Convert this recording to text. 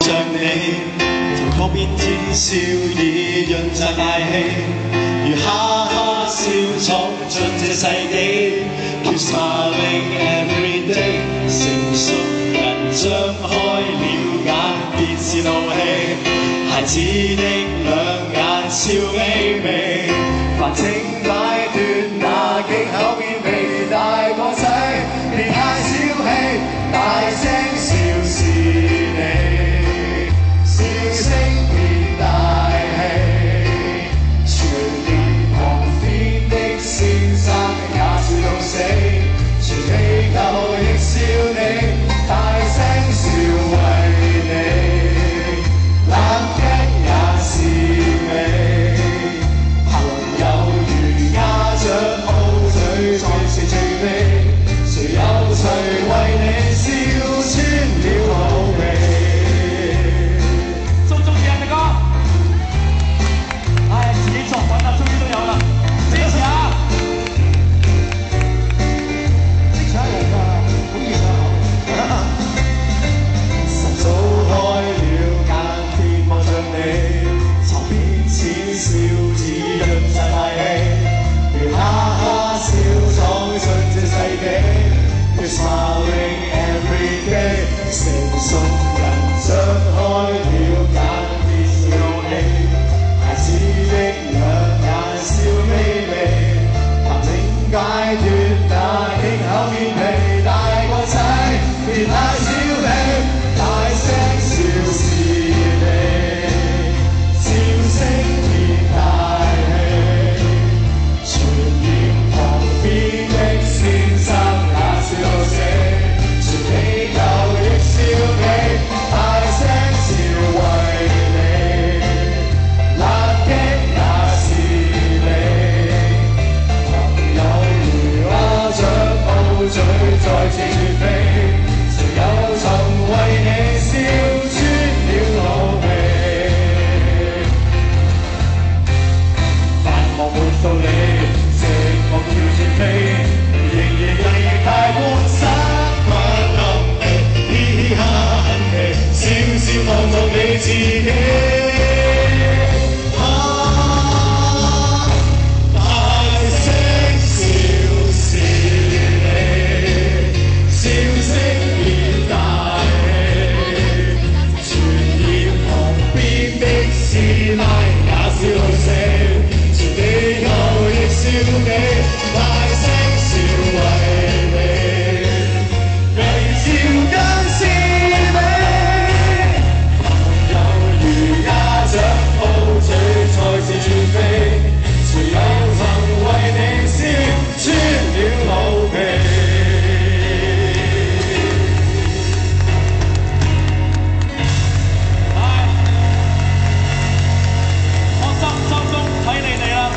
像你，頭殼變天笑已潤澤大氣，如哈哈笑闖進這世紀。Keep smiling every day， 成熟人張開了眼，別是怒氣。孩子的兩眼笑眯眯，煩請擺脫那頸口變味。大個仔別太小氣，大聲笑是你，笑聲變大氣。全臉旁邊的先生也笑到死，全地球亦笑你，大聲笑為你，冷的也是美。朋友如家長 O 嘴，再是最悲，誰有誰為你笑穿了口鼻。中唔中意啊，大哥？唉，自己作品啊，終於都有啦，支持下。識唱人㗎，好熱啊！早開了眼，天望着你，床邊淺笑已潤晒大氣，如哈哈笑闖進這世紀。You're smiling every day， 成熟人張開了眼，別是怒氣。孩子的兩眼笑眯眯，談整解脫那頸口變皮。大個仔別太小氣，大聲笑是你，笑聲變大氣。全臉旁邊的先生也笑到死，全地球亦笑你，大聲笑為你，辣的也是你。朋友如鴉雀 O 嘴，再次絕飛，誰有曾為你笑穿了肚皮。繁忙沒道理，寂寞要絕飛，仍然亦大半生不暗地，嘻嘻哈哈很氣，笑笑望望你自己。